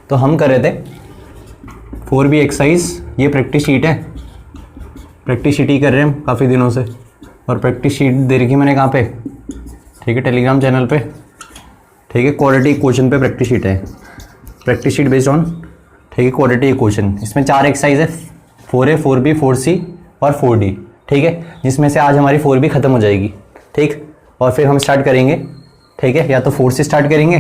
तो हम कर रहे थे 4B एक्सरसाइज, ये प्रैक्टिस शीट है, प्रैक्टिस शीट ही कर रहे हैं हम काफ़ी दिनों से, और प्रैक्टिस शीट दे रखी मैंने कहाँ पे, ठीक है, टेलीग्राम चैनल पे, ठीक है, क्वाड्रेटिक इक्वेशन पे प्रैक्टिस शीट है, प्रैक्टिस शीट बेस्ड ऑन, ठीक है, क्वाड्रेटिक इक्वेशन। इसमें 4 एक्सरसाइज है, 4A 4B 4C और 4D, ठीक है, जिसमें से आज हमारी 4B खत्म हो जाएगी, ठीक, और फिर हम स्टार्ट करेंगे, ठीक है, या तो 4 से स्टार्ट करेंगे,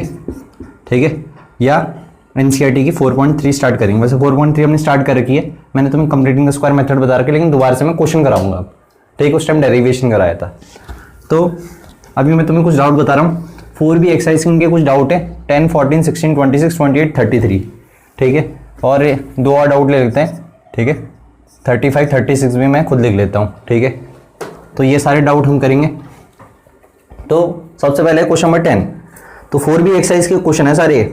ठीक है, या NCERT की 4.3 स्टार्ट करेंगे। वैसे 4.3 हमने स्टार्ट कर रखी है, मैंने तुम्हें कंप्लीटिंग द स्क्वायर मेथड बता रखी है, लेकिन दोबारा से मैं क्वेश्चन कराऊंगा, ठीक, उस टाइम डेरिवेशन कराया था। तो अभी मैं तुम्हें कुछ डाउट बता रहा हूँ, 4B एक्सरसाइज के कुछ डाउट है, 10, 14, 16, 26, 28, 33, ठीक है, और 2 और डाउट ले लेते हैं, ठीक है, 35, 36 भी मैं खुद लिख लेता हूँ, ठीक है। तो ये सारे डाउट हम करेंगे। तो सबसे पहले क्वेश्चन नंबर 10, तो 4B एक्सरसाइज के क्वेश्चन है सारे।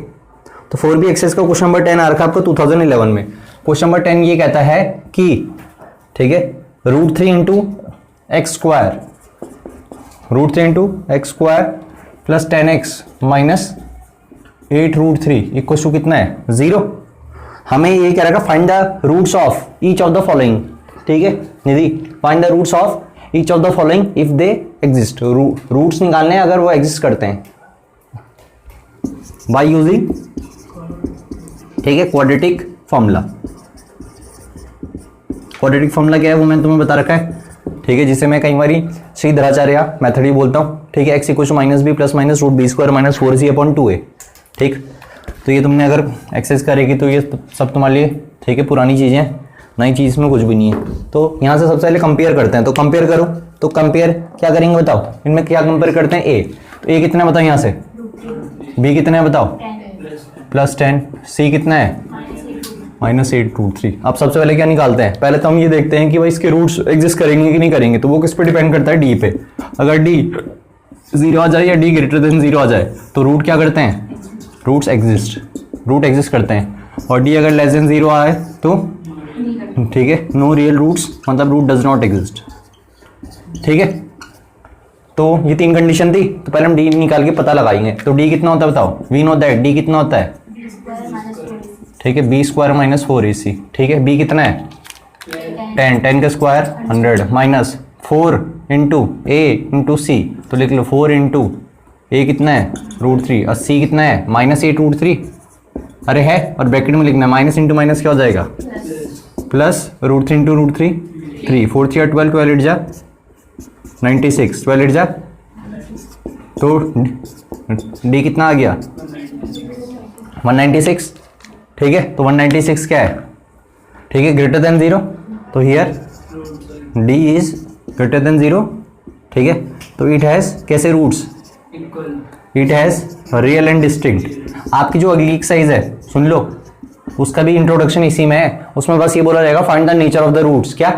तो 4B एक्सरसाइज का क्वेश्चन नंबर 10 आ रखा आपको 2011 में। क्वेश्चन नंबर 10 ये कहता है कि, ठीक है, √3 into x square, √3 into x square plus 10x minus 8√3 equal to कितना है, 0। हमें ये कह रहा है find the roots of each of the following, ठीक है Nidhi, find the roots of each of the following if they exist. Roots निकालने अगर वो एग्जिस्ट करते हैं बाय यूजिंग, ठीक है, क्वाड्रेटिक फॉर्मूला। क्वाड्रेटिक फॉर्मूला क्या है वो मैंने तुम्हें बता रखा है, ठीक है, जिसे मैं कई बार श्रीधराचार्य मेथड ही बोलता हूँ, ठीक है, x equal to -b plus minus √b square minus 4c/2a, ठीक। तो ये तुमने अगर एक्सरसाइज करेगी तो ये सब तुम्हारे लिए, ठीक है, पुरानी चीज़ें हैं, नई चीज़ में कुछ भी नहीं है। तो यहाँ से सबसे पहले कंपेयर करते हैं, तो कंपेयर करो, तो कंपेयर क्या करेंगे बताओ, इनमें क्या कंपेयर करते हैं, a, तो a कितना बताओ यहाँ से, b कितना है बताओ, +10, c कितना है -8√3। अब सबसे पहले क्या निकालते हैं, पहले तो हम ये देखते हैं कि भाई इसके रूट्स एग्जिस्ट करेंगे कि नहीं करेंगे, तो वो किस पे डिपेंड करता है, d पे। अगर d 0 आ जाए या d > 0 आ जाए तो रूट क्या करते हैं, रूट्स एग्जिस्ट, रूट एग्जिस्ट करते हैं, और d अगर <0 आए तो, ठीक है, नो रियल रूट्स, मतलब रूट डज नॉट एग्जिस्ट, ठीक है। तो ये 3 कंडीशन थी, तो पहले हम d निकाल के पता लगाएंगे। तो d कितना होता है बताओ, वी नो दैट d कितना होता है, ठीक है, b स्क्वायर माइनस 4ac, ठीक है, b कितना है 10, 10 का square 100 minus 4 into a into c, तो लिख लो 4 इंटू a कितना है √3 और c कितना है -8√3, अरे है, और ब्रैकेट में लिखना है, माइनस इंटू माइनस क्या हो जाएगा, प्लस √3 इंटू √3 3, 4 3 12, 12 8 जा 96, 12 8 जा, तो d कितना आ गया 196, ठीक है। तो 196 क्या है, ठीक है, ग्रेटर देन 0, तो here d is greater than 0, ठीक है। तो इट हैज कैसे roots, it has real and distinct. आपकी जो अगली एक्सरसाइज है सुन लो, उसका भी इंट्रोडक्शन इसी में है, उसमें बस ये बोला जाएगा find the nature of the roots, क्या,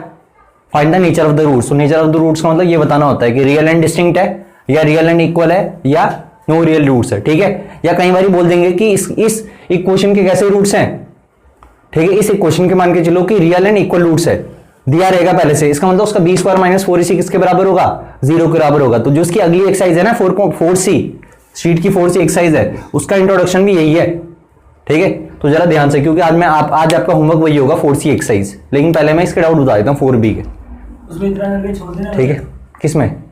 find the nature of the roots. तो नेचर ऑफ द रूट्स का मतलब ये बताना होता है कि रियल एंड डिस्टिंक्ट है, या रियल एंड इक्वल है, या नो रियल रूट्स है, ठीक है। या कई बार बोल देंगे कि इस इक्वेशन के कैसे रूट्स हैं, ठीक है, इस इक्वेशन के मान के चलो कि रियल एंड इक्वल रूट्स है, दिया रहेगा पहले से, इसका मतलब उसका b स्क्वायर माइनस 4ac किसके बराबर होगा, 0 के बराबर होगा। तो जो उसकी अगली एक्सरसाइज है ना 4C, शीट की 4C एक्सरसाइज है, उसका इंट्रोडक्शन भी यही है, ठीक है। तो जरा ध्यान से, क्योंकि आज आपका होमवर्क वही होगा 4C एक्सरसाइज, लेकिन पहले मैं इसके डाउट बता देता हूँ 4B के, ठीक है, किसमें,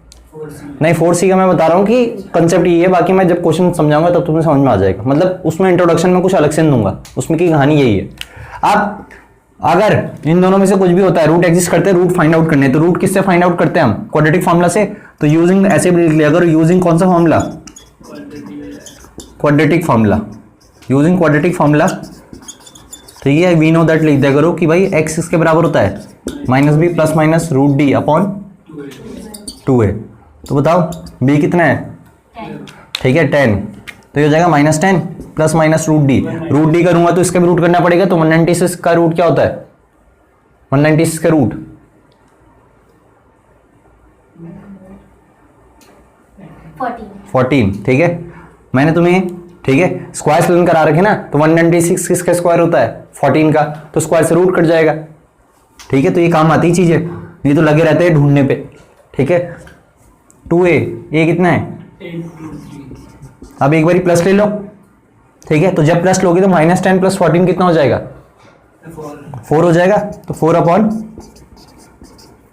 नहीं 4C का मैं बता रहा हूँ कि कंसेप्ट ये है, बाकी मैं जब क्वेश्चन समझाऊंगा तब तुम्हें समझ में आ जाएगा, मतलब उसमें इंट्रोडक्शन में कुछ अलग से दूंगा, उसमें की कहानी यही है। अब अगर इन दोनों में से कुछ भी होता है, रूट एग्जिस्ट करते हैं, रूट फाइंड आउट करने, तो रूट किससे फाइंड आउट करते हैं हम, क्वाड्रेटिक फार्मूला से। तो यूजिंग ऐसे भी लिख लिया अगर, यूजिंग कौन सा formula, quadratic formula, using quadratic formula, ठीक है। वी नो दैट लिख दिया करो कि भाई x किसके बराबर होता है, -b प्लस माइनस √d/2a। तो बताओ b कितना है, ठीक है 10, तो ये हो जाएगा -10 प्लस माइनस √d करूंगा तो इसका भी रूट करना पड़ेगा, तो 196 का रूट क्या होता है, 196 का रूट 14, ठीक है। मैंने तुम्हें, ठीक है, स्क्वायर प्लान करा रखे ना, तो 196 किसका स्क्वायर होता है 14 का, तो स्क्वायर से रूट कट जाएगा, ठीक है। तो ये काम आती चीज है, ये तो लगे रहते हैं ढूंढने पे, ठीक है। 2a, a कितना है, अब एक बारी प्लस ले लो, ठीक है, तो जब प्लस लोगे तो -10 + 14 कितना हो जाएगा? 4 हो जाएगा। तो 4 अपॉन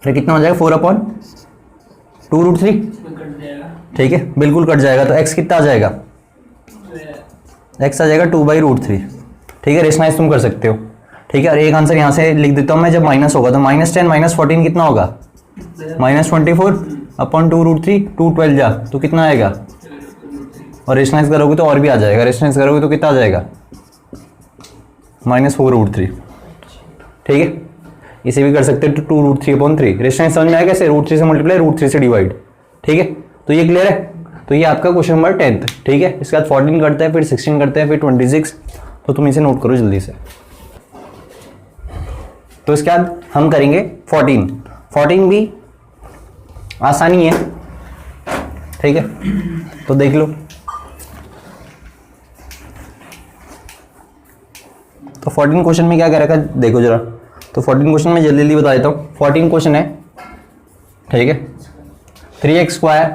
फिर कितना हो जाएगा? 4/2√3। ठीक है, बिल्कुल कट जाएगा। तो x कितना आ जाएगा? x आ जाएगा 2/√3। ठीक है, रेशनाइज तुम कर सकते हो। ठीक है, और एक आंसर यहाँ से लिख देता हूँ मैं, जब माइनस होगा तो -10 - 14 कितना होगा? -24/2√3, 2 12 जा तो कितना आएगा? और रेशनाइज करोगे तो और भी आ जाएगा। रेशनाइज करोगे तो कितना आ जाएगा? -4√3। ठीक है, इसे भी कर सकते हैं 2√3/3। रेशनाइज समझ में आया कैसे? √3 से मल्टीप्लाई, √3 से डिवाइड। ठीक है, तो ये क्लियर है। तो ये आपका क्वेश्चन नंबर 10th। ठीक है, इसके बाद 14 करते हैं, फिर 16 करते हैं, फिर 26। तो तुम इसे नोट करो जल्दी से। तो इसके बाद हम करेंगे 14। 14 भी आसानी है। ठीक है, तो देख लो। तो 14 क्वेश्चन में क्या कह रखा है देखो जरा। तो 14 क्वेश्चन में जल्दी जल्दी बता देता हूँ। 14 क्वेश्चन है, ठीक है, 3x²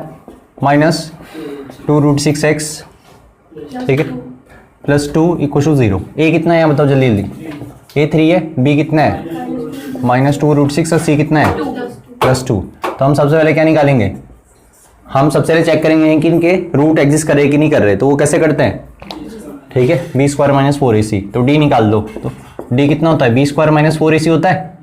- 2√6x, ठीक है, +2 = 0। a कितना है बताओ जल्दी जल्दी? a 3 है, b कितना है? -2√6 और c कितना है? +2। तो हम सबसे पहले क्या निकालेंगे? हम सबसे पहले चेक करेंगे कि इनके रूट एग्जिस्ट कर रहे कि नहीं कर रहे। तो वो कैसे करते हैं? ठीक है, b² - 4ac। तो d निकाल दो। तो d कितना होता है? b² - 4ac होता है।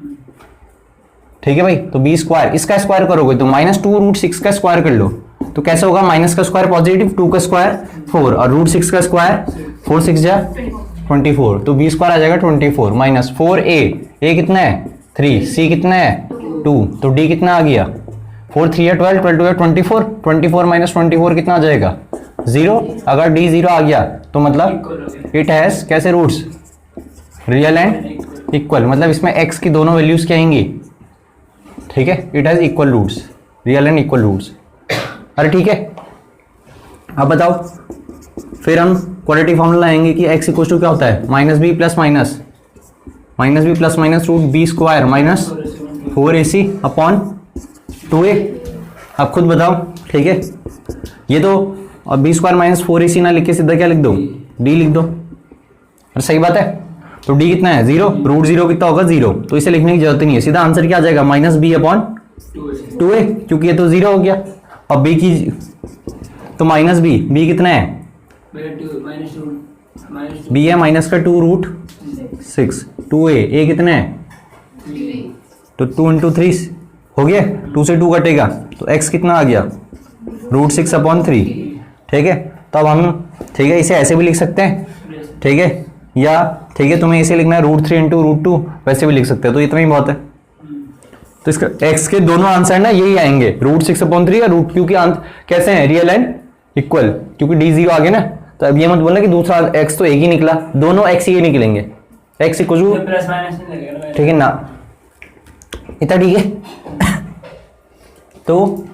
ठीक है भाई, तो b², इसका स्क्वायर करोगे तो -2√6 का स्क्वायर कर लो। तो कैसे होगा? माइनस का स्क्वायर पॉजिटिव, 2 का स्क्वायर 4 और √6 का स्क्वायर 4 6 जा 24। तो b² आ जाएगा 24 - 4a। a कितना है? 3। c कितना है? 2। तो d कितना आ गया? 4 3 है 12, 12 है 24। 24 - 24 कितना आ जाएगा? 0। अगर d 0 आ गया तो मतलब इट हैज कैसे रूट्स? Real and equal. मतलब इसमें x की दोनों वैल्यूज क्या आएंगी? ठीक है, it has equal roots, real and equal roots. अरे ठीक है, अब बताओ। फिर हम क्वाड्रेटिक फॉर्मूला लाएंगे कि x इक्वल टू क्या होता है? -b + minus √b² - 4ac/2a। अब खुद बताओ। ठीक है, ये तो अब b² - 4ac ना लिख के सीधा क्या लिख दो? d लिख दो। और सही बात है। तो d कितना है? 0। √0 कितना होगा? 0। तो इसे लिखने की जरूरत नहीं है, सीधा आंसर क्या आ जाएगा? -b/2a, क्योंकि ये तो 0 हो गया। अब b की तो -b कितना है? b है -2√6, 2a, a कितना है? तो 2 × 3 हो गया। 2 से 2 कटेगा तो x कितना आ गया? √6/3। ठीक है, तो अब हम, ठीक है, इसे ऐसे भी लिख सकते हैं। ठीक है, या ठीक है तुम्हें इसे लिखना है √3 × √2, वैसे भी लिख सकते हैं। तो इतना ही बहुत है। तो इसका x के दोनों आंसर ना यही आएंगे, √6/3 या क्योंकि कैसे हैं? रियल एंड इक्वल, क्योंकि d 0 आ गया ना। तो अब ये मत बोलना कि दूसरा x तो एक ही निकला, दोनों x ही निकलेंगे। x इक्वल टू, ठीक है ना, इतना ठीक है। तो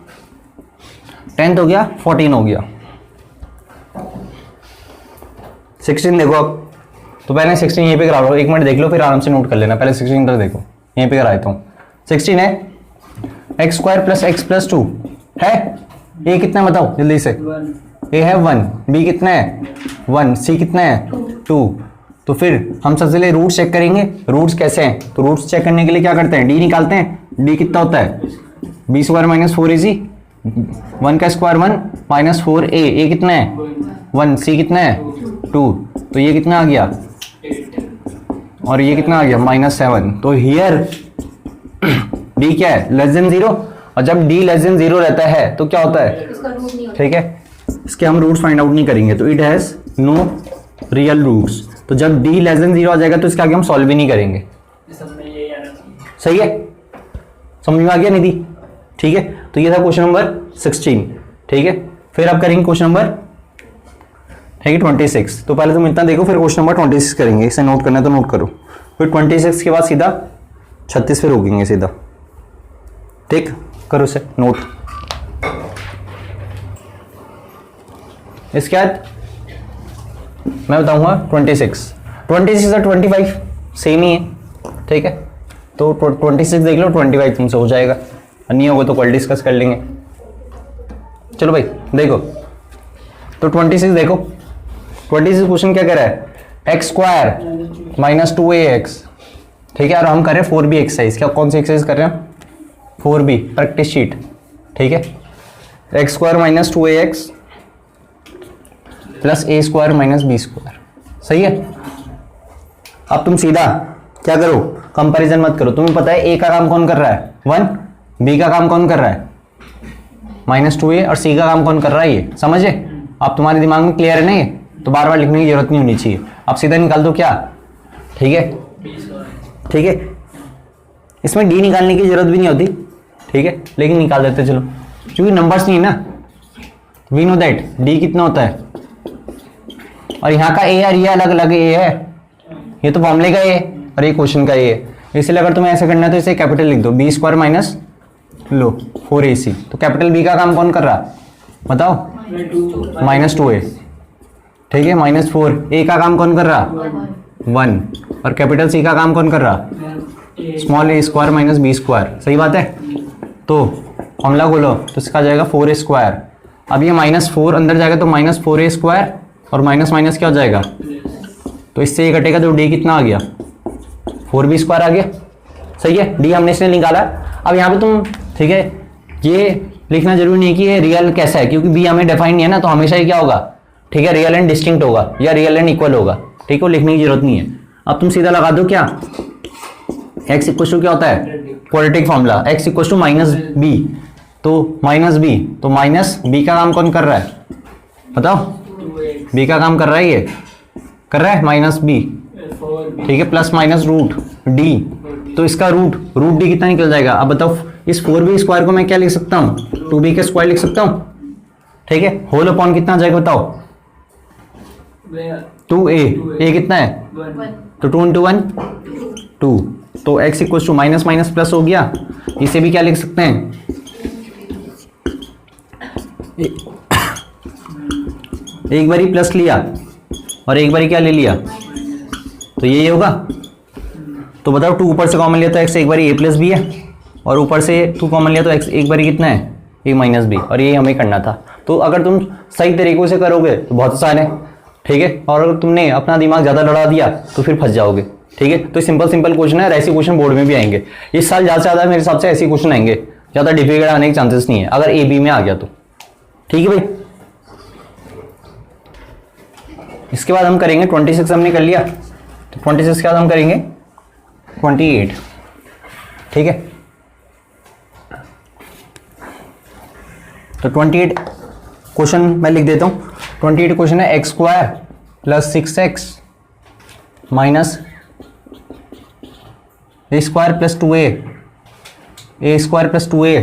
10th हो गया, 14 हो गया, 16 देखो अब। तो पहले 16 यहीं पे करा लो, 1 मिनट देख लो, फिर आराम से नोट कर लेना। पहले 16 तक देखो, यहीं पे करा देता हूँ। 16 है x² + x + 2 है। a कितना है बताओ जल्दी से? a है 1, b कितना है? 1, c कितना है? 2। तो फिर हम सबसे पहले रूट्स चेक करेंगे। रूट्स कैसे हैं? तो रूट्स चेक करने के लिए क्या करते हैं? d निकालते हैं। d कितना होता है? b² - 4ac, 1 का स्क्वायर 1 - 4a, a कितना है? 1, c कितना है? 2। तो ये कितना आ गया? और ये कितना आ गया? -7। तो हियर d क्या है? <0। और जब d <0 रहता है तो क्या होता है? ठीक है, इसके हम रूट्स फाइंड आउट नहीं करेंगे। तो it has no real roots. तो जब d <0 आ जाएगा तो इसके आगे हम सॉल्व भी नहीं करेंगे। सही है, समझ में आ गया निधि? ठीक है, तो ये था क्वेश्चन नंबर 16। ठीक है, फिर आप करेंगे क्वेश्चन नंबर, ठीक है, 26। तो पहले तुम इतना देखो, फिर क्वेश्चन नंबर 26 करेंगे। इसे नोट करना है तो नोट करो। फिर 26 के बाद सीधा 36 पे रोकेंगे सीधा। ठीक, करो इसे नोट। इसके बाद मैं बताऊंगा 26 और 25 सेम ही है। ठीक है, तो 26 देख लो, 25 तुमसे हो जाएगा। नहीं होगा तो कल डिस्कस कर लेंगे। चलो भाई देखो, तो 26 देखो, 26 क्वेश्चन क्या कह रहा है, एक्स स्क्वायर माइनस 2ax, ठीक है। और हम कर रहे हैं 4b एक्सरसाइज। क्या कौन सी एक्सरसाइज कर रहे हैं, 4b प्रैक्टिस शीट, ठीक है। X square minus 2ax plus a square minus b square, सही है। अब तुम सीधा क्या करो, कंपैरिजन मत करो। तुम्हें पता है a का काम कौन कर रहा है 1, b का काम कौन कर रहा है -2a और c का काम कौन कर रहा है, ये समझे। अब तुम्हारे दिमाग में क्लियर है ना ये, तो बार बार लिखने की जरूरत नहीं होनी चाहिए। अब सीधा निकाल दो क्या, ठीक है, ठीक है। इसमें d निकालने की जरूरत भी नहीं होती, ठीक है, लेकिन निकाल देते चलो, क्योंकि नंबर्स नहीं है ना। वी नो दैट d कितना होता है, और यहाँ का a और ये अलग अलग a है, ये तो फॉर्मूले का a है और ये क्वेश्चन का a है। इसलिए अगर तुम्हें ऐसे करना है तो इसे कैपिटल लिख दो, b square minus low 4ac। तो कैपिटल b का काम कौन कर रहा बताओ, -2a, ठीक है, -4। a का काम कौन कर रहा 1, और कैपिटल c का काम कौन कर रहा small a square minus b square, सही बात है। तो फॉर्मूला खोलो तो इसका जाएगा 4a स्क्वायर। अब ये -4 अंदर जाएगा तो -4a स्क्वायर, और माइनस माइनस क्या हो जाएगा, तो इससे ये कटेगा तो d कितना आ गया 4b स्क्वायर आ गया, सही है। d हमने इसने निकाला। अब यहाँ पे तुम, ठीक है, ये लिखना जरूरी नहीं कि ये रियल कैसा है, क्योंकि b हमें डिफाइन नहीं है ना, तो हमेशा ही क्या होगा, ठीक है, रियल एंड डिस्टिंक्ट होगा या रियल एंड इक्वल होगा, ठीक है, लिखने की जरूरत नहीं है। अब तुम सीधा लगा दो क्या, x इक्वल टू क्या होता है quadratic formula, x equal to -b, तो -b, तो -b का काम कौन कर रहा है बताओ, b का काम कर रहा है, ये कर रहा है -b, ठीक है, प्लस माइनस रूट d, तो इसका रूट d कितना निकल जाएगा। अब बताओ इस 4b स्क्वायर को मैं क्या लिख सकता हूँ, 2b का स्क्वायर लिख सकता हूँ, ठीक है। होल अपॉन कितना आ जाएगा बताओ 2a कितना है, तो 2 × 1 2, तो x equal to minus minus plus हो गया। इसे भी क्या लिख सकते हैं, एक बारी प्लस लिया और एक बारी क्या ले लिया, तो यही होगा। तो बताओ 2 ऊपर से कॉमन लिया तो x एक बारी a प्लस b है, और ऊपर से 2 कॉमन लिया तो x एक बारी कितना है a माइनस b, और ये हमें करना था। तो अगर तुम सही तरीकों से करोगे तो बहुत आसान है, ठीक है, और अगर तुमने अपना दिमाग ज़्यादा लड़ा दिया तो फिर फंस जाओगे, ठीक है। तो सिंपल क्वेश्चन है और ऐसे क्वेश्चन बोर्ड में भी आएंगे इस साल, ज़्यादा से ज़्यादा मेरे हिसाब से ऐसे क्वेश्चन आएंगे, ज़्यादा डिफिकल्ट आने के चांसेस नहीं है अगर ए बी में आ गया तो, ठीक है भाई। इसके बाद हम करेंगे 26, हमने कर लिया, तो 26 के बाद हम करेंगे 28, ठीक है। तो 28 क्वेश्चन मैं लिख देता हूँ। 28 क्वेश्चन है x square plus 6x minus a square plus 2a, a square plus 2a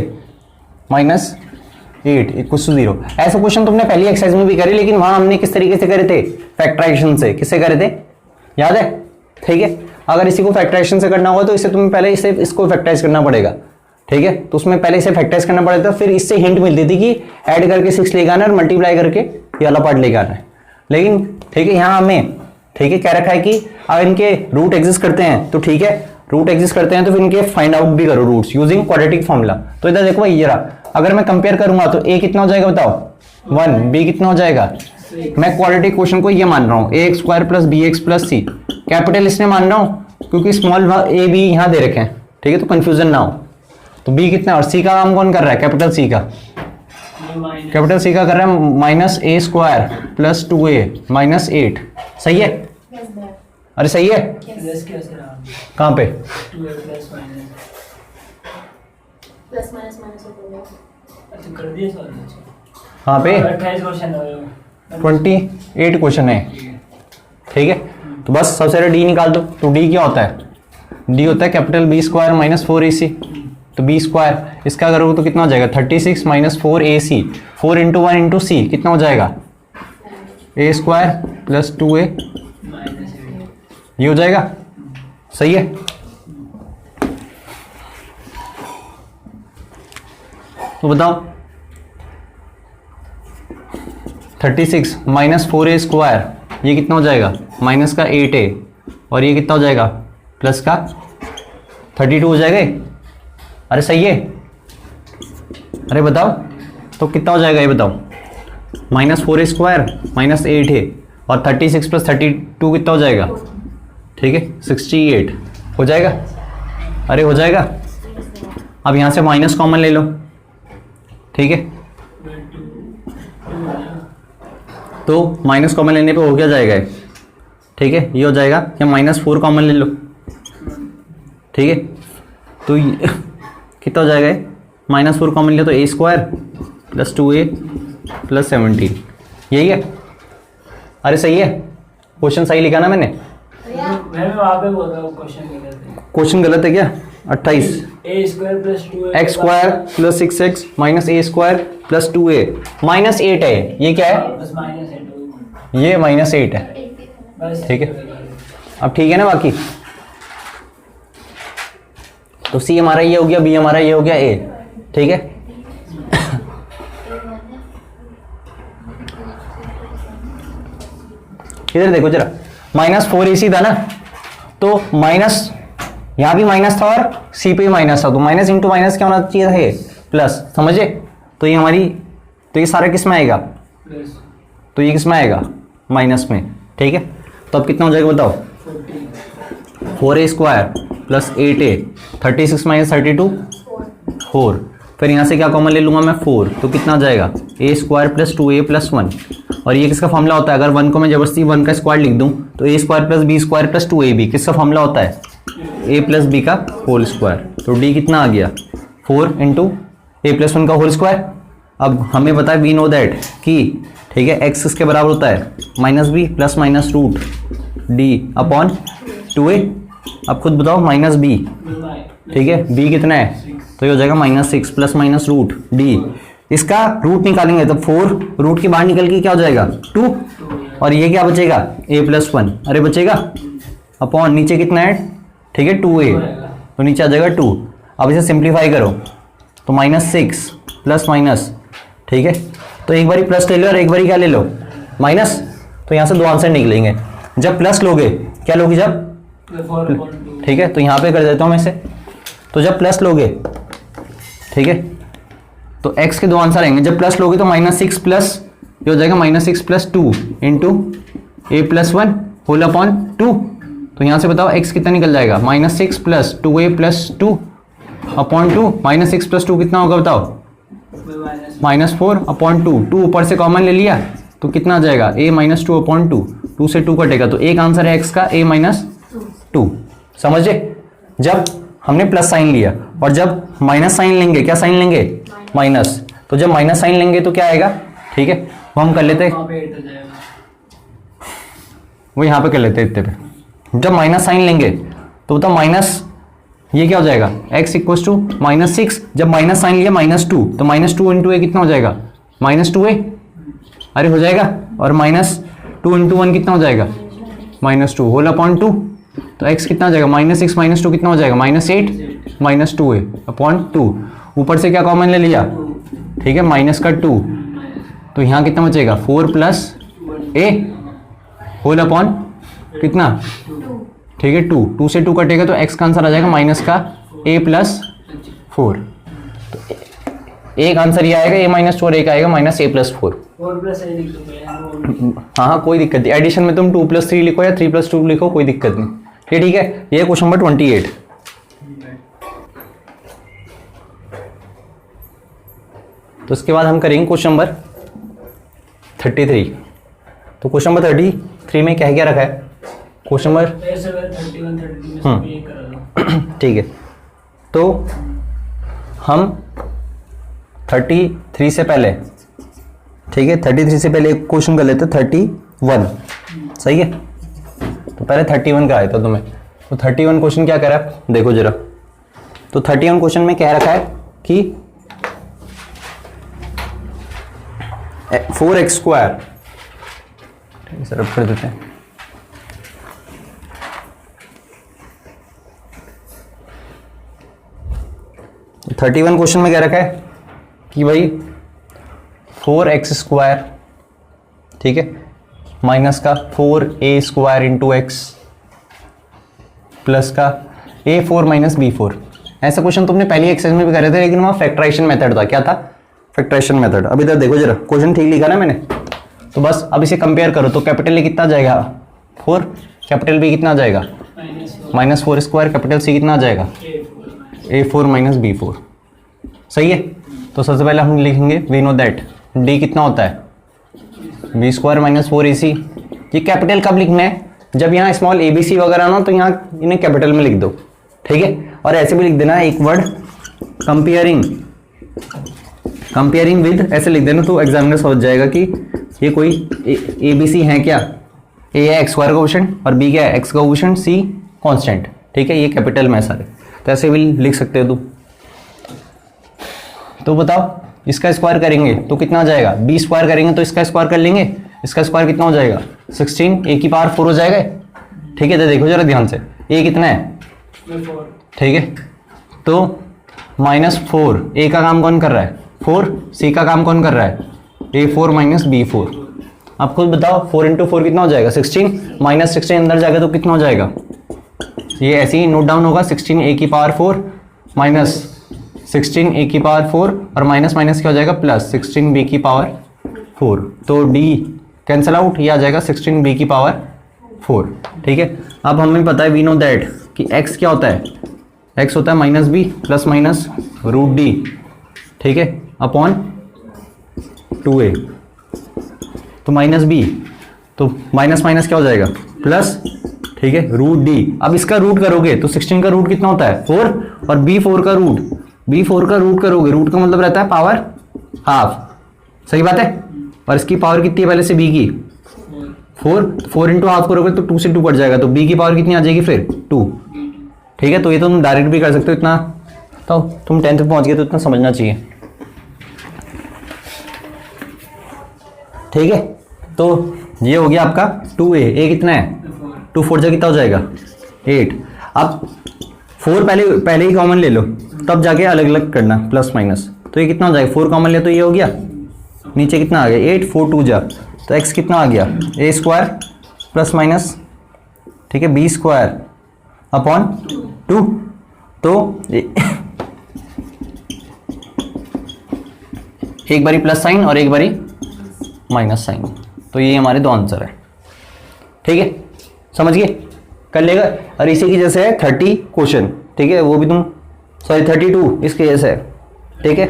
minus 8 equal to 0। ऐसा क्वेश्चन तुमने पहली एक्सरसाइज में भी करे, लेकिन वहां हमने किस तरीके से करे थे, फैक्टराइजेशन से। किससे करे थे याद है, ठीक है। अगर इसी को फैक्टराइजेशन से करना होगा तो इसे तुम्हें पहले इसको फैक्टराइज करना पड़ेगा, ठीक है। तो उसमें पहले इसे फैक्टराइज करना पड़ेगा, फिर इससे हिंट मिलती थी कि ऐड करके 6 लेके आना और मल्टीप्लाई करके ये वाला पार्ट लेके आना है। लेकिन ठीक है, यहाँ हमें ठीक है कह रखा है कि अगर इनके रूट एग्जिस्ट करते हैं तो ठीक है, रूट एग्जिस्ट करते हैं तो फिर इनके फाइंड आउट भी करो रूट्स यूजिंग क्वाड्रेटिक फॉर्मूला। तो इधर देखो भाई, जरा अगर मैं कंपेयर करूंगा तो a कितना हो जाएगा बताओ 1, b कितना हो जाएगा, मैं क्वाड्रेटिक क्वेश्चन को ये मान रहा हूँ ax square plus bx plus c, capital इसने मान रहा हूँ क्योंकि स्मॉल a b यहाँ दे रखे हैं, ठीक है, तो कंफ्यूजन ना हो। तो b कितना और c का काम कौन कर रहा है, कैपिटल c का, कैपिटल c का कर रहा है minus a square plus 2a minus 8, सही है। अरे सही है, कहाँ पे हाँ पे 28 क्वेश्चन है, ठीक है। तो बस सबसे पहले डी निकाल दो। तो डी क्या होता है, डी होता है capital B square minus 4ac, तो बी स्क्वायर इसका करोगे तो कितना हो जाएगा 36 माइनस 4ac, 4 इंटू 1 इंटू सी कितना हो जाएगा a स्क्वायर प्लस 2a, ये हो जाएगा, सही है। तो बताओ 36 माइनस 4a स्क्वायर ये कितना हो जाएगा, माइनस का 8a, और ये कितना हो जाएगा प्लस का 32 हो जाएगा। अरे सही है, अरे बताओ तो कितना हो जाएगा ये बताओ, minus 4a square minus 8a और 36 प्लस 32 कितना हो जाएगा? ठीक है 68 हो जाएगा। अरे हो जाएगा। अब यहाँ से माइनस कॉमन ले लो, ठीक है, तो माइनस कॉमन लेने पे हो क्या जाएगा? ठीक है ये हो जाएगा। या -4 कॉमन ले लो, ठीक है, तो कितना हो जाएगा? -4 कॉमन ले तो a² + 2a + 17 यही है। अरे सही है, क्वेश्चन सही लिखा ना मैंने? वहाँ पे बोल रहा हूँ क्वेश्चन गलत है क्या? 28 a² + 2a x² + 6x - a² + 2a -8 है। ये क्या है? बस -8 ये -8 है। बस ठीक है, अब ठीक है ना बाकी? तो सी हमारा ये हो गया, बी हमारा ये हो गया, ए। ठीक है इधर देखो जरा, -4 AC था ना, तो माइनस यहां भी माइनस था और सी पे भी माइनस था, तो माइनस इंटू माइनस क्या होना चाहिए था? ये प्लस, समझे? तो ये हमारी, तो ये सारा किस में आएगा? प्लस। तो ये किस में आएगा? माइनस में। ठीक है, तो अब कितना हो जाएगा बताओ? 4a² + 8a 36 - 32 4। फिर यहाँ से क्या कॉमन ले लूँगा मैं? 4। तो कितना हो जाएगा? a² + 2a + 1। और ये किसका फॉर्मूला होता है? अगर 1 को मैं जबरदस्ती 1 का स्क्वायर लिख दूँ तो a² + b² + 2ab किसका फॉर्मूला होता है? a + b का होल स्क्वायर। तो d कितना आ गया? 4 × a + 1 का होल स्क्वायर। अब हमें पता है, वी नो दैट कि, ठीक है, x किसके बराबर होता है? -b ± √d/2a। अब खुद बताओ, -b, ठीक है, b कितना है? तो ये हो जाएगा -6 ± √d। इसका रूट निकालेंगे तो 4 रूट के बाहर निकल के क्या हो जाएगा? 2। और ये क्या बचेगा? a + 1। अरे बचेगा, अपॉन नीचे कितना है? ठीक है 2a, तो नीचे आ जाएगा 2। अब इसे सिंप्लीफाई करो तो -6 प्लस माइनस, ठीक है, तो एक बारी प्लस ले लो और एक बारी क्या ले लो? माइनस। तो यहाँ से दो आंसर निकलेंगे। जब प्लस लोगे, क्या लोगे जब? ठीक है, तो यहाँ पे कर देता हूँ मैं इसे। तो जब प्लस लोगे, ठीक है, तो x के दो आंसर आएंगे। जब प्लस लोगे तो -6 प्लस, ये हो जाएगा -6 + 2 × a + 1 होल अपॉन 2। तो यहाँ से बताओ x कितना निकल जाएगा? -6 + 2a + 2 अपॉन 2। -6 + 2 कितना होगा बताओ? -4 अपॉन 2। 2 ऊपर से कॉमन ले लिया तो कितना आ जाएगा? a - 2 upon 2। 2 से 2 कटेगा तो एक आंसर है x का a - 2। समझे? जब हमने प्लस साइन लिया और जब माइनस साइन लेंगे, क्या साइन लेंगे? माइनस। तो जब माइनस साइन लेंगे तो क्या आएगा? ठीक है, वो हम कर लेते, वो यहाँ पे कर लेते इतने पे। जब माइनस साइन लेंगे तो बताओ माइनस, ये क्या हो जाएगा? x = -6। जब माइनस साइन लिया -2 तो -2 × a कितना हो जाएगा? -2a। अरे हो जाएगा। और -2 × 1 कितना हो जाएगा? -2 होल अपॉन 2। तो x कितना हो जाएगा? -6 - 2 कितना हो जाएगा? -8 -2a अपॉन 2। ऊपर से क्या कॉमन ले लिया? ठीक है, माइनस का 2। तो यहाँ कितना बचेगा? 4 + a होल अपॉन कितना? ठीक है 2। 2 से 2 कटेगा तो x का आंसर आ जाएगा माइनस का a + 4। तो एक आंसर ये आएगा a - 4, एक आएगा -a + 4। हाँ कोई दिक्कत नहीं। एडिशन में तुम 2 + 3 लिखो या 3 + 2 लिखो, कोई दिक्कत नहीं। ये ठीक है। ये क्वेश्चन नंबर 28। तो इसके बाद हम करेंगे क्वेश्चन नंबर 33। तो क्वेश्चन नंबर 33 में क्या क्या रखा है? क्वेश्चन नंबर 31 ठीक है, तो हम 33 से पहले, ठीक है, 33 से पहले एक क्वेश्चन कर लेते 31। सही है, तो पहले 31 का आया था तुम्हें। तो 31 क्वेश्चन क्या कह रहा है देखो जरा। तो 31 क्वेश्चन में कह रखा है कि 4x², सर अब कर देते हैं। तो 31 क्वेश्चन में कह रखा है कि भाई 4x², ठीक है, माइनस का 4a² × x प्लस का a4 - b4। ऐसा क्वेश्चन तुमने पहली एक्सरसाइज में भी करे थे, लेकिन वहाँ फैक्टराइजेशन मेथड था। क्या था? Factorisation method. अब इधर देखो जरा, क्वेश्चन ठीक लिखा ना मैंने? तो बस अब इसे कंपेयर करो तो कैपिटल ए कितना आ जाएगा 4, कैपिटल बी कितना आ जाएगा -4 स्क्वायर, कैपिटल सी कितना आ जाएगा A4 माइनस B4। सही है। तो सबसे पहले हम लिखेंगे वी नो दैट D कितना होता है B स्क्वायर माइनस 4AC। ये कैपिटल कब लिखना है, जब यहाँ स्मॉल ABC वगैरह ना तो यहाँ इन्हें कैपिटल में लिख दो, ठीक है। और ऐसे भी लिख देना एक वर्ड कंपेयरिंग विद, ऐसे लिख देना तो एग्जामिनर समझ जाएगा कि ये कोई ABC है क्या। A है एक्स स्क्वायर का कोएफिशिएंट और B क्या है एक्स का कोएफिशिएंट, C कांस्टेंट, ठीक है। ये कैपिटल में सारे, तो ऐसे भी लिख सकते हो तुम। तो बताओ इसका स्क्वायर करेंगे तो कितना आ जाएगा, B स्क्वायर करेंगे तो इसका स्क्वायर कर लेंगे, इसका स्क्वायर कितना हो जाएगा 16, A की पावर 4 हो जाएगा, ठीक है। तो देखो जरा ध्यान से A कितना है, ठीक है। तो -4, A का काम कौन कर रहा है 4, C का काम कौन कर रहा है A4 माइनस B4। आप खुद बताओ 4 इंटू 4 कितना हो जाएगा 16, -16 अंदर जाएगा तो कितना हो जाएगा, ये ऐसे ही नोट डाउन होगा 16 A की पावर 4 माइनस 16 A की पावर 4 और माइनस माइनस क्या हो जाएगा प्लस 16 B की पावर 4। तो D कैंसल आउट, ये आ जाएगा 16 B की पावर 4, ठीक है। अब हमें पता है वी नो दैट कि x क्या होता है, x होता है -b प्लस माइनस √d, ठीक है, अपॉन 2a। तो -b तो माइनस माइनस क्या हो जाएगा प्लस, ठीक है, √d। अब इसका रूट करोगे तो 16 का रूट कितना होता है 4 और B4 का रूट करोगे, रूट का मतलब रहता है पावर हाफ, सही बात है। और इसकी पावर कितनी है पहले से B की 4 इंटू हाफ करोगे तो 2 से 2 कट जाएगा, तो B की पावर कितनी आ जाएगी फिर 2, ठीक है। तो ये तो तुम डायरेक्ट भी कर सकते हो, इतना तो तुम 10th में पहुंच गए तो इतना समझना चाहिए, ठीक है। तो ये हो गया आपका 2a कितना है 2 4 जा कितना हो जाएगा 8। अब 4 पहले ही कॉमन ले लो तब जाके अलग अलग करना प्लस माइनस, तो ये कितना हो जाएगा 4 कॉमन ले तो ये हो गया, नीचे कितना आ गया 8, 4 2 जा तो x कितना आ गया a स्क्वायर प्लस माइनस, ठीक है, b स्क्वायर अपॉन 2। तो एक बारी प्लस साइन और एक बारी माइनस साइन, तो ये हमारे दो आंसर है, ठीक है, समझ गए, कर लेगा। और इसी की जैसे है 30 क्वेश्चन, ठीक है, वो भी तुम 32 इसके जैसे है, ठीक है।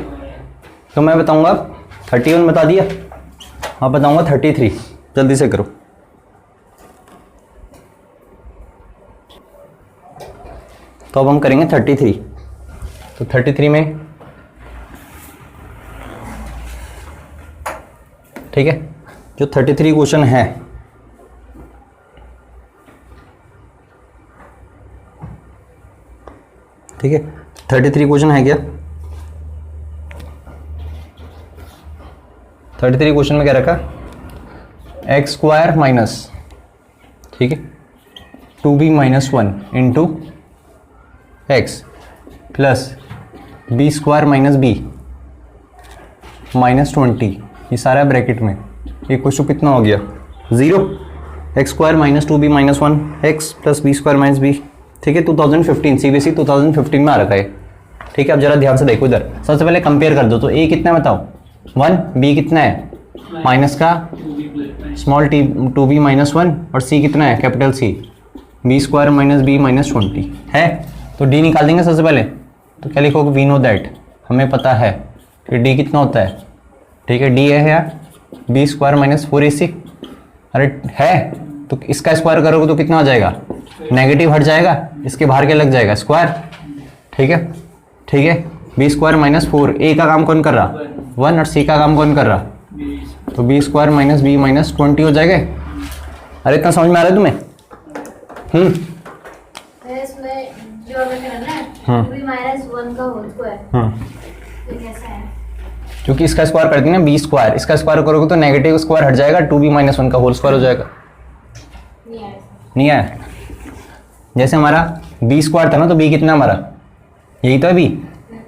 तो मैं बताऊंगा 31 बता दिया, अब बताऊंगा 33, जल्दी से करो। तो अब हम करेंगे 33। तो 33 में, ठीक है, जो 33 क्वेश्चन है ठीक है, 33 क्वेश्चन है क्या, 33 क्वेश्चन में क्या रखा एक्स स्क्वायर माइनस, ठीक है, 2b minus 1 into x plus b square minus b minus 20, ये सारा ब्रैकेट में। ये क्वेश्चन कितना हो गया 0, x square minus 2b minus 1 x plus b square minus b, ठीक है। 2015 CBSE 2015 में आ रखा है, ठीक है। अब जरा ध्यान से देखो इधर, सबसे पहले कंपेयर कर दो। तो a कितना है बताओ 1, b कितना है माइनस का स्मॉल t 2b माइनस 1 और c कितना है capital C b square minus b minus 20 है। तो d निकाल देंगे सबसे पहले, तो क्या लिखोगे वी नो दैट, हमें पता है कि d कितना होता है, ठीक है, d है यार b स्क्वायर माइनस 4ac, अरे है तो इसका स्क्वायर करोगे तो कितना आ जाएगा, नेगेटिव हट जाएगा, इसके बाहर क्या लग जाएगा स्क्वायर, ठीक है, ठीक है। बी स्क्वायर माइनस 4, ए का काम कौन कर रहा 1 और सी का काम कौन कर रहा, तो b square minus b minus 20 हो जाएगा। अरे इतना समझ में आ रहा है तुम्हें? इसमें जो हमें करना है 2b माइनस 1 का होल स्क्वायर, तो कैसा है, क्योंकि इसका स्क्वायर करते हैं ना बी स्क्वायर, इसका स्क्वायर करोगे तो नेगेटिव स्क्वायर हट जाएगा, 2b माइनस 1 का होल स्क्वायर हो जाएगा। नहीं आया, जैसे हमारा बी स्क्वायर था ना, तो बी कितना हमारा यही तो है बी,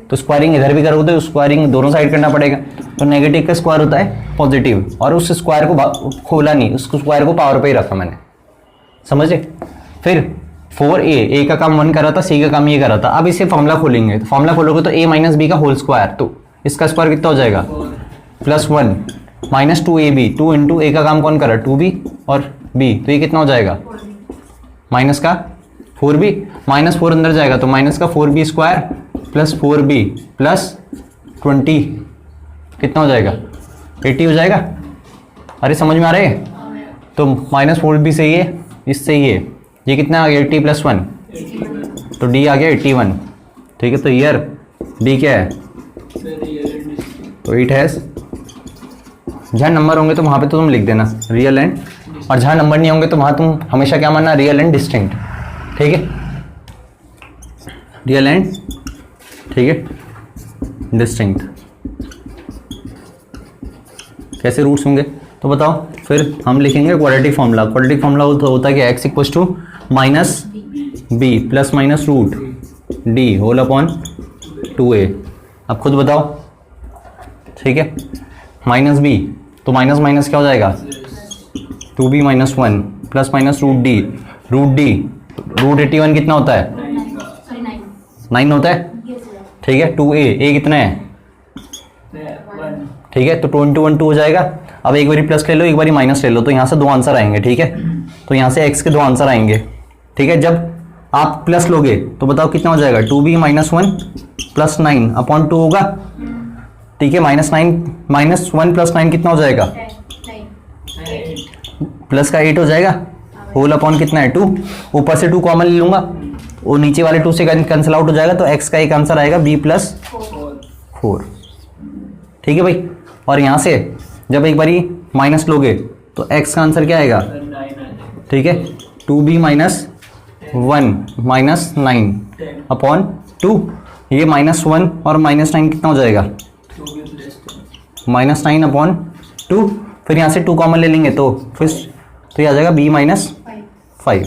तो स्क्वायरिंग इधर भी करोगे तो स्क्वायरिंग दोनों साइड करना पड़ेगा। तो नेगेटिव का स्क्वायर होता है पॉजिटिव, और उस स्क्वायर को खोला नहीं, उस स्क्वायर को पावर पे ही रखा मैंने, समझे। फिर 4a का काम 1 कर रहा था, c का काम ये कर रहा था। अब इसे फॉर्मूला खोलेंगे, तो फॉर्मूला खोलोगे तो a माइनस बी का होल स्क्वायर, तो इसका स्क्वायर कितना हो जाएगा +1, माइनस 2ab, 2 इंटू ए का काम कौन कर रहा है 2b और b, तो ये कितना हो जाएगा माइनस का 4b, माइनस 4 अंदर जाएगा तो माइनस का 4b square plus 4b plus 20 कितना हो जाएगा 80 हो जाएगा। अरे समझ में आ रहा है? तो माइनस 4b से इससे ये कितना आ गया 80 प्लस 1, तो d आ गया 81। ठीक है, तो ईयर d क्या है, तो इट हैज़, जहाँ नंबर होंगे तो वहाँ पे तो तुम लिख देना रियल एंड, और जहाँ नंबर नहीं होंगे तो वहाँ तुम हमेशा क्या मानना रियल एंड डिस्टिंक्ट। ठीक है, रियल एंड, ठीक है, डिस्टिंक्ट। कैसे रूट्स होंगे तो बताओ, फिर हम लिखेंगे क्वाड्रेटिक फॉर्मूला। क्वाड्रेटिक फॉर्मूला होता है कि x equals to minus b plus minus root d whole upon 2a। अब खुद बताओ। ठीक है, माइनस बी तो माइनस माइनस क्या हो जाएगा 2b minus 1 plus minus root d, root 81 कितना होता है 9 होता है। ठीक है, 2a, a कितना है, ठीक है, तो 2 into 1 2 हो जाएगा। अब एक बारी प्लस ले लो, एक बारी माइनस ले लो, तो यहाँ से दो आंसर आएंगे। ठीक है, तो यहाँ से x के दो आंसर आएंगे। ठीक है, जब आप प्लस लोगे तो बताओ कितना हो जाएगा 2b माइनस 1 प्लस 9 अपॉन 2 होगा। ठीक है, माइनस 1 प्लस 9 कितना हो जाएगा, प्लस का 8 हो जाएगा, होल अपॉन कितना है 2, ऊपर से 2 कॉमन ले लूंगा, वो नीचे वाले 2 से कैंसिल आउट हो जाएगा, तो x का एक आंसर आएगा b प्लस 4। ठीक है भाई, और यहाँ से जब एक बारी माइनस लोगे तो x का आंसर क्या आएगा, ठीक है, 2b माइनस 1 माइनस 9 अपॉन 2, ये माइनस 1 और माइनस 9 कितना हो जाएगा माइनस 9 अपॉन 2, फिर यहाँ से 2 कॉमन ले लेंगे तो फिर तो ये आ जाएगा b माइनस 5।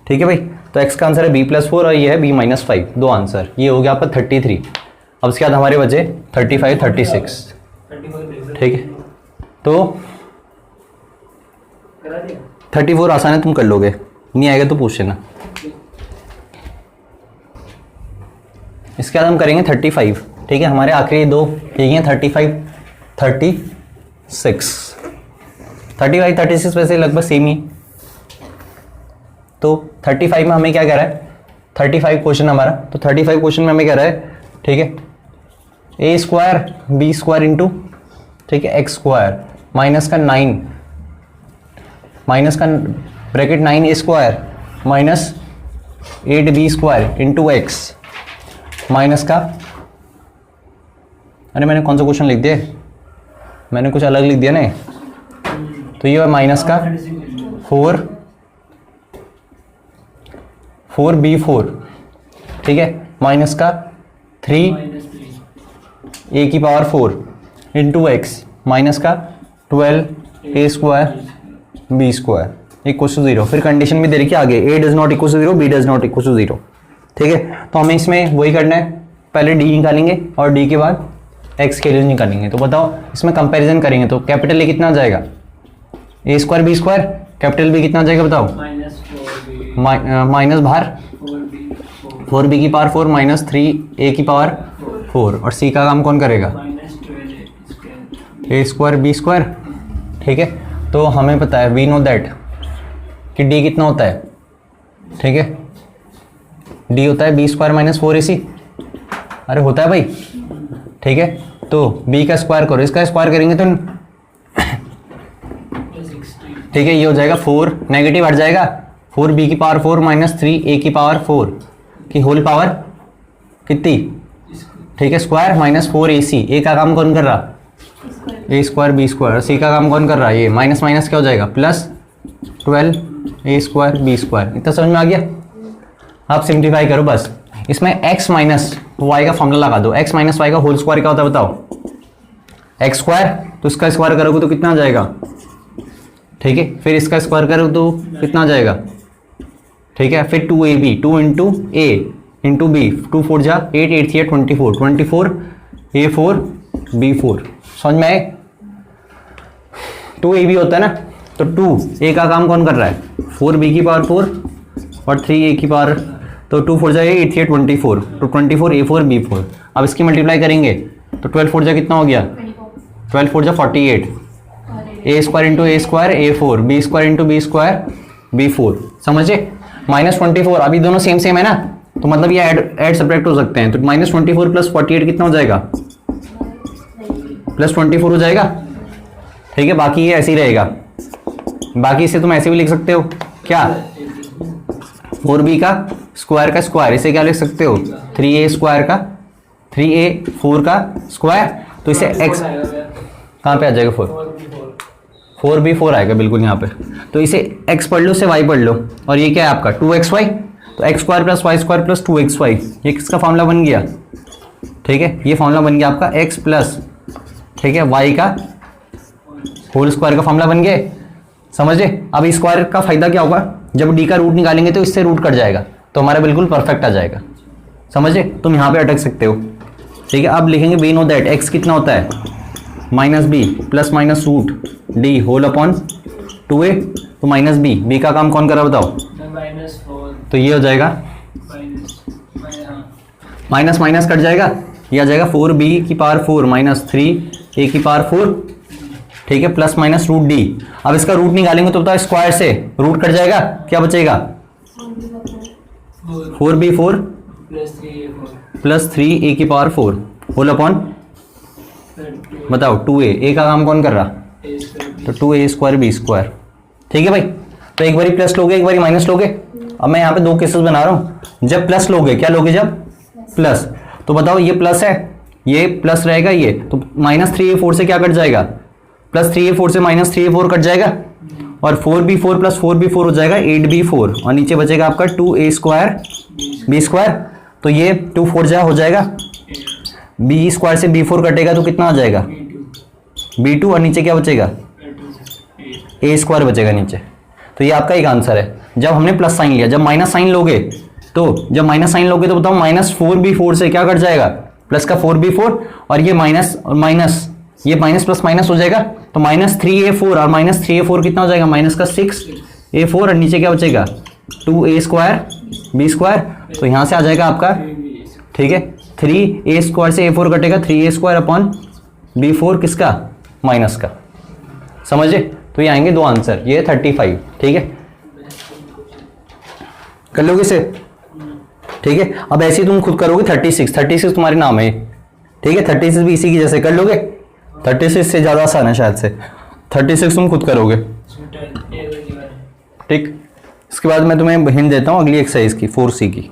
ठीक है भाई, तो x का आंसर है b प्लस 4 और ये है b माइनस 5, दो आंसर। ये हो गया आपका 33। अब उसके बाद हमारे बचे 35 36। ठीक है, तो 34 आसान है, तुम कर लोगे, नहीं आएगा तो पूछ लेना। इसके बाद हम करेंगे 35। ठीक है, हमारे आखिरी दो यही हैं 35 36। 35 36 वैसे लगभग सेम ही। तो 35 में हमें क्या कह रहा है, 35 क्वेश्चन हमारा, तो 35 क्वेश्चन में हमें कह रहा है, ठीक है, a square b square into, ठीक है, x स्क्वायर माइनस का 9 माइनस का bracket 9a square minus 8b square into x minus का, अरे मैंने कौन सा क्वेश्चन लिख दिया, मैंने कुछ अलग लिख दिया ना, तो ये माइनस का 4b4, ठीक है, माइनस का 3a की पावर 4 इंटू एक्स माइनस का 12a square b square equal to 0। फिर कंडीशन भी दे रखी है आगे, a does not equal to 0, b does not equal to 0। ठीक है, तो हमें इसमें वही करना है, पहले d निकालेंगे और d के बाद x के लिए निकालेंगे। तो बताओ इसमें कंपैरिजन करेंगे तो कैपिटल A कितना आ जाएगा, a square b square, capital B कितना आ जाएगा बताओ, माइनस बाहर 4b की पावर 4 माइनस 3a की पावर 4, और c का काम कौन करेगा, a स्क्वायर b स्क्वायर। ठीक है, तो हमें पता है वी नो दैट कि d कितना होता है, ठीक है, d होता है b स्क्वायर माइनस 4ac, अरे होता है भाई। ठीक है, तो b का स्क्वायर करो, इसका स्क्वायर करेंगे तो ठीक है, ये हो जाएगा 4, नेगेटिव हट जाएगा, 4b की पावर 4 माइनस 3a की पावर 4 की होल पावर कितनी, ठीक है, स्क्वायर माइनस 4ac, a का काम कौन कर रहा, a square b square, c का काम कौन कर रहा है, ये माइनस माइनस क्या हो जाएगा plus 12a square b square. इतना समझ में आ गया। आप सिंप्लीफाई करो बस, इसमें x माइनस y का फॉर्मूला लगा दो, x माइनस y का होल स्क्वायर क्या होता है बताओ, x स्क्वायर, तो इसका स्क्वायर करोगे तो कितना आ जाएगा, ठीक है, फिर इसका स्क्वायर करोगे तो कितना आ जाएगा, ठीक है, फिर 2ab 2 into a into b, 2 4 जा 8 8 3 24 24 a4 b4। समझ में आए, 2ab होता है ना, तो 2a का काम कौन कर रहा है, 4b की पावर 4 और 3a की पावर, तो 2 4 जा 8 3 24, तो 24 a4 b4। अब इसकी मल्टीप्लाई करेंगे तो 12 4 जा कितना हो गया 12 4 जा 48, a square into a square A4, b square into b square B4, समझे। -24, अभी दोनों सेम सेम है ना, तो मतलब ये ऐड सब्ट्रैक्ट हो सकते हैं। तो -24 प्लस 48 कितना हो जाएगा, +24 हो जाएगा, ठीक है। बाकी ये ऐसे ही रहेगा, बाकी इसे तुम ऐसे भी लिख सकते हो क्या, 4b का स्क्वायर, इसे क्या लिख सकते हो 3a स्क्वायर का 3a4 का स्क्वायर, तो इसे x कहाँ पे आ जाएगा 4b4 आएगा बिल्कुल यहाँ पे। तो इसे x पढ़ लो, इसे y पढ़ लो, और ये क्या है आपका 2xy, तो x square plus y square plus 2xy, ये किसका फॉर्मूला बन गया, ठीक है। ये फॉर्मूला बन गया आपका x प्लस, ठीक है, y का होल स्क्वायर का फॉर्मूला बन गया, समझे। अब इस स्क्वायर का फायदा क्या होगा, जब d का रूट निकालेंगे तो इससे रूट कट जाएगा, तो हमारा बिल्कुल परफेक्ट आ जाएगा, समझे। तुम यहाँ पे अटक सकते हो, ठीक है। अब लिखेंगे वी नो दैट x कितना होता है -b plus minus root d whole upon 2a, तो -b का काम कौन कर रहा बताओ, -4, तो ये हो जाएगा माइनस माइनस कट जाएगा, ये आ जाएगा 4b की पावर 4 माइनस 3a की पावर 4, ठीक है, प्लस माइनस रूट d। अब इसका रूट निकालेंगे तो बताओ स्क्वायर से रूट कट जाएगा, क्या बचेगा 4b4 प्लस 3a की पावर 4 होल अपॉन, बताओ 2a का काम कौन कर रहा, तो 2a स्क्वायर b स्क्वायर, ठीक है भाई। तो एक बारी प्लस लोगे एक बारी माइनस लोगे। अब मैं यहाँ पे दो केसेस बना रहा हूँ, जब प्लस लोगे क्या लोगे, जब प्लस, तो बताओ ये प्लस है, ये प्लस रहेगा, ये तो -3a4 से क्या कट जाएगा, +3a4 से -3a4 कट जाएगा, और 4b4 प्लस 4b4 हो जाएगा 8b4, और नीचे बचेगा आपका 2a स्क्वायर b स्क्वायर, तो ये 2 4 जा हो जाएगा, b स्क्वायर से b4 कटेगा तो कितना आ जाएगा b2, और नीचे क्या बचेगा a स्क्वायर बचेगा नीचे। तो ये आपका एक आंसर है। जब हमने प्लस साइन लिया, जब माइनस साइन लोगे तो बताओ -4b4 से क्या कट जाएगा, प्लस का 4b4, और ये माइनस और माइनस, ये माइनस प्लस माइनस हो जाएगा, तो -3a4 और -3a4 कितना हो जाएगा, माइनस का 6a4, और नीचे क्या बचेगा 2a स्क्वायर b स्क्वायर, तो यहाँ से आ जाएगा आपका, ठीक है, 3a स्क्वायर से a4 कटेगा 3a स्क्वायर अपॉन b4 किसका, माइनस का, समझे। तो ये आएंगे दो आंसर, ये 35, ठीक है, कर लोगे इसे, ठीक है। अब ऐसे तुम खुद करोगे 36 तुम्हारे नाम है, ठीक है, 36 भी इसी की जैसे कर लोगे, 36 से ज़्यादा आसान है शायद से, 36 तुम खुद करोगे, ठीक। इसके बाद मैं तुम्हें हिंट देता हूँ अगली एक्सरसाइज की, 4C की।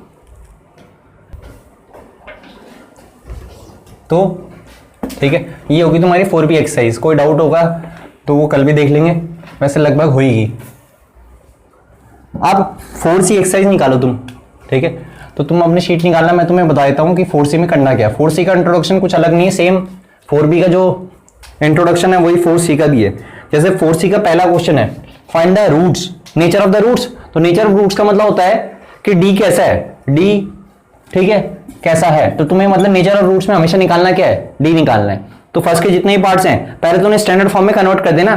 तो ठीक है, ये होगी तुम्हारी 4B एक्सरसाइज। कोई डाउट होगा तो वो कल भी देख लेंगे, वैसे लगभग होगी। अब 4C एक्सरसाइज निकालो तुम, ठीक है। तो तुम अपनी शीट निकालना, मैं तुम्हें बता देता हूँ कि 4C में करना क्या है। 4C का इंट्रोडक्शन कुछ अलग नहीं है, सेम 4B का जो इंट्रोडक्शन है वही 4C का भी है। जैसे 4C का पहला क्वेश्चन है, find the roots, nature of the roots. तो नेचर ऑफ रूट्स का मतलब होता है कि डी कैसा है, डी, ठीक है, कैसा है। तो तुम्हें मतलब नेचर ऑफ रूट्स में हमेशा निकालना क्या है, डी निकालना है। तो फर्स्ट के जितने ही पार्ट्स हैं पहले तो उन्हें स्टैंडर्ड फॉर्म में कन्वर्ट कर देना,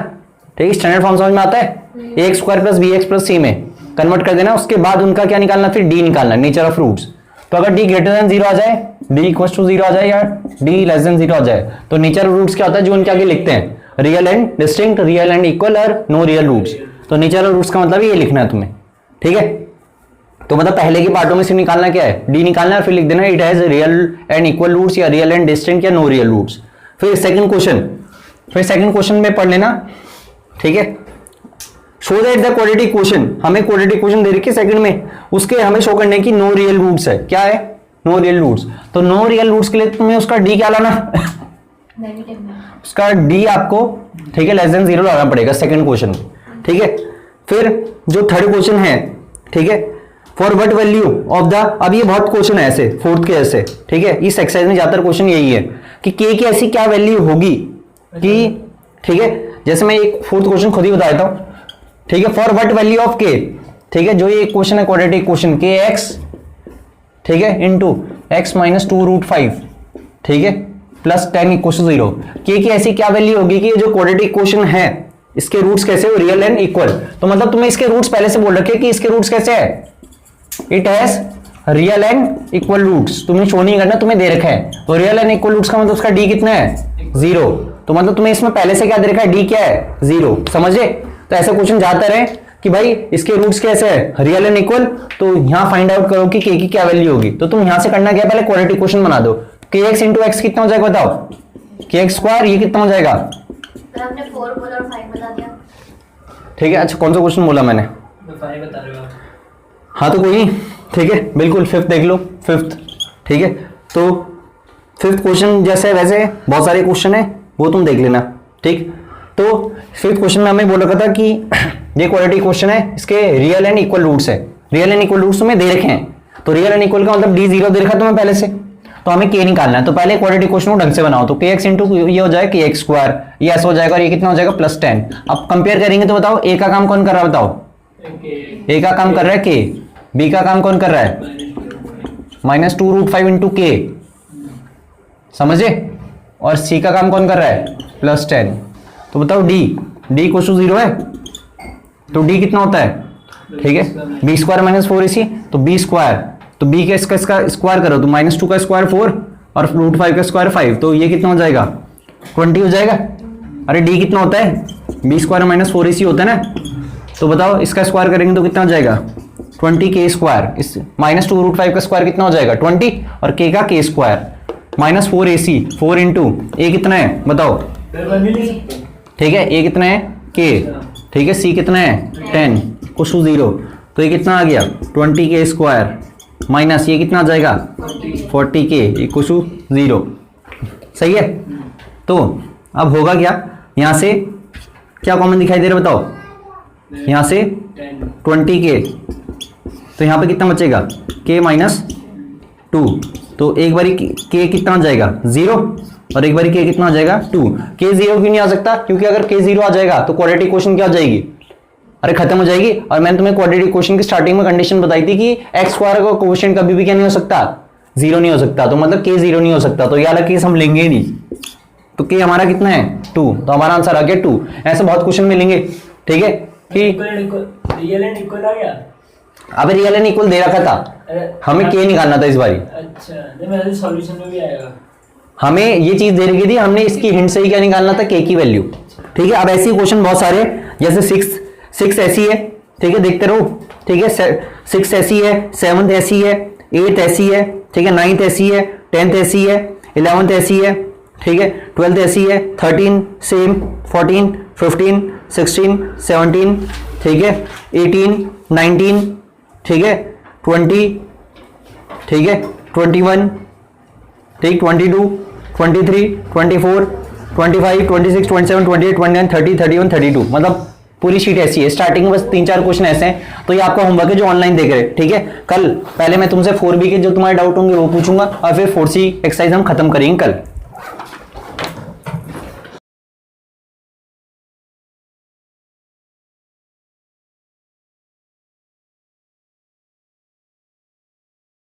ठीक है। स्टैंडर्ड फॉर्म समझ में आता है, a square plus b x plus c में कन्वर्ट कर देना। उसके बाद उनका क्या निकालना, फिर डी निकालना, नेचर ऑफ रूट्स। तो अगर डी ग्रेटर देन 0 आ जाए, डी इक्वल टू 0 आ जाए, या डी लेस देन 0 आ जाए, तो नेचर ऑफ रूट्स क्या होता है, जो उनके आगे लिखते हैं, real and distinct, real and equal, और नो रियल रूट्स। तो नेचर ऑफ रूट्स का मतलब ये लिखना है तुम्हें, ठीक है। तो मतलब पहले के पार्टों में से निकालना क्या है, डी निकालना है, फिर लिख देना it has real and equal roots, या रियल एंड डिस्टिंक्ट, या नो रियल रूट्स। फिर सेकंड क्वेश्चन में पढ़ लेना, ठीक है। Show that the quadratic question, हमें क्वाड्रेटिक क्वेश्चन दे रखी है सेकंड में, उसके हमें शो करने की नो रियल रूट्स है। क्या है, नो रियल रूट्स। तो नो रियल रूट्स के लिए तुम्हें उसका डी क्या लाना, उसका डी आपको, ठीक है, लेस देन 0 लाना पड़ेगा सेकंड क्वेश्चन, ठीक है। फिर जो थर्ड क्वेश्चन है, ठीक है, for what value of the, अब ये बहुत क्वेश्चन है ऐसे, फोर्थ के ऐसे, ठीक है। इस एक्सरसाइज में ज्यादातर क्वेश्चन यही है कि के की ऐसी क्या वैल्यू होगी कि, ठीक है, जैसे मैं एक फोर्थ क्वेश्चन खुद ही बता देता हूं, ठीक है। फॉर व्हाट वैल्यू ऑफ के, ठीक है, जो ये क्वेश्चन है क्वाड्रेटिक क्वेश्चन, के एक्स, ठीक है, इंटू एक्स माइनस 2√5, ठीक है, प्लस 10 इक्वल टू 0। के की ऐसी क्या वैल्यू होगी कि ये जो क्वाड्रेटिक क्वेश्चन है इसके रूट्स कैसे हो, रियल एंड इक्वल। तो मतलब तुम्हें इसके रूट्स पहले से बोल रखे कि इसके रूट्स कैसे है, it has real and equal roots. तुम्हें शो नहीं करना, तुम्हें दे रखा है। तो रियल एंड इक्वल रूट्स का मतलब उसका डी कितना है, 0। तो मतलब तुम्हें इसमें पहले से क्या दे रखा है, डी क्या है 0, समझे। तो ऐसे क्वेश्चन जाते रहे कि भाई इसके रूट्स कैसे है, रियल एंड इक्वल, तो यहाँ फाइंड आउट करो कि के की क्या वैल्यू होगी। तो तुम यहाँ से करना क्या, पहले क्वाड्रेटिक क्वेश्चन बना दो। के एक्स इंटू एक्स कितना हो जाएगा बताओ, के एक्स स्क्वायर, ये कितना हो जाएगा, तो हमने 4 बोला और 5 बता दिया। ठीक है। अच्छा कौन सा क्वेश्चन बोला मैंने, मैं 5 बता रहे हो आप। हाँ तो कोई नहीं, ठीक है बिल्कुल। फिफ्थ देख लो, फिफ्थ, ठीक है। तो फिफ्थ क्वेश्चन जैसे वैसे बहुत सारे क्वेश्चन है, वो तुम देख लेना, ठीक। तो फिफ्थ क्वेश्चन में हमें बोल रखा था कि ये क्वाड्रेटिक क्वेश्चन है, इसके रियल एंड इक्वल रूट्स है। रियल एंड इक्वल रूट्स तुम्हें दे रखे हैं, तो रियल एंड इक्वल का मतलब डी 0 दे रखा तुम्हें पहले से, तो हमें के निकालना है। तो पहले क्वाड्रेटिक क्वेश्चन को ढंग से बनाओ। तो के एक्स इंटू ये हो जाएगा के एक्स स्क्वायर, ये ऐसा हो जाएगा, और ये कितना हो जाएगा +10। अब कंपेयर करेंगे तो बताओ ए का काम कौन कर रहा है, बताओ ए का काम कर रहा है के, बी का काम कौन कर रहा है -2√5 इंटू के, समझे, और सी का काम कौन कर रहा है +10। तो बताओ डी को 0 है, तो डी कितना होता है, ठीक है, बी स्क्वायर -4ac, तो बी स्क्वायर, तो बी के इसका स्क्वायर करो तो -2 का स्क्वायर 4 और √5 का स्क्वायर 5, तो ये कितना हो जाएगा 20 हो जाएगा। अरे डी कितना होता है, बी स्क्वायर -4ac होता है ना, तो बताओ इसका स्क्वायर करेंगे तो कितना हो जाएगा 20 के स्क्वायर, इस -2√5 का स्क्वायर कितना हो जाएगा 20, और के का के स्क्वायर -4ac, 4 इंटू ए कितना है बताओ, ठीक है, ए कितना है के, ठीक है, सी कितना है 10 कुछ 0, तो ये कितना आ गया 20 के स्क्वायर माइनस ये कितना आ जाएगा 40 के कुछ 0, सही है। तो अब होगा क्या, यहां से क्या कॉमन दिखाई दे रहा है बताओ, यहां से 20 के, तो यहां पे कितना बचेगा के -2, तो एक बारी के कितना आ जाएगा 0 और एक बारी के कितना आ जाएगा 2। के 0 क्यों नहीं आ सकता, क्योंकि अगर के 0 आ जाएगा तो क्वाड्रेटिक क्वेश्चन क्या हो जाएगी, अरे खत्म हो जाएगी। और मैंने तुम्हें क्वाड्रेटिक क्वेश्चन की स्टार्टिंग में कंडीशन बताई थी कि एक्स स्क्वायर का कोएफिशिएंट कभी भी क्या नहीं हो सकता 0 नहीं हो सकता, तो मतलब के 0 नहीं हो सकता, तो ये वाला केस हम लेंगे ही नहीं। तो के हमारा कितना है 2, तो हमारा आंसर आ गया 2। ऐसे बहुत क्वेश्चन मिलेंगे, ठीक है, कि रियल एंड इक्वल आ गया। अब रियल एंड इक्वल दे रखा था, हमें के निकालना था इस बारी। अच्छा, नहीं मेरा सॉल्यूशन में भी आएगा। हमें ये चीज दे रखी थी, हमने इसकी हिंट से ही क्या निकालना था, के की वैल्यू, ठीक है। अब ऐसे क्वेश्चन बहुत सारे, जैसे 6 ऐसी है, ठीक है, देखते रहो, ठीक है, 6 ऐसी है, 7th ऐसी है, 8th ऐसी है, ठीक है, 9th ऐसी है, 10th ऐसी है, 11th ऐसी है, ठीक है, 12th ऐसी है, 13 सेम, 14 15 16 17, ठीक है, 18 19, ठीक है, 20, ठीक है, 21, ठीक, 22 23 24 25 26 27 28 29 30 31 32, मतलब पूरी शीट ऐसी है। स्टार्टिंग में बस 3-4 क्वेश्चन ऐसे हैं, तो ये आपका होमवर्क है जो ऑनलाइन देख रहे हैं, ठीक है। कल पहले मैं तुमसे 4B के जो तुम्हारे डाउट होंगे वो पूछूंगा, और फिर 4C एक्सरसाइज हम खत्म करेंगे कल।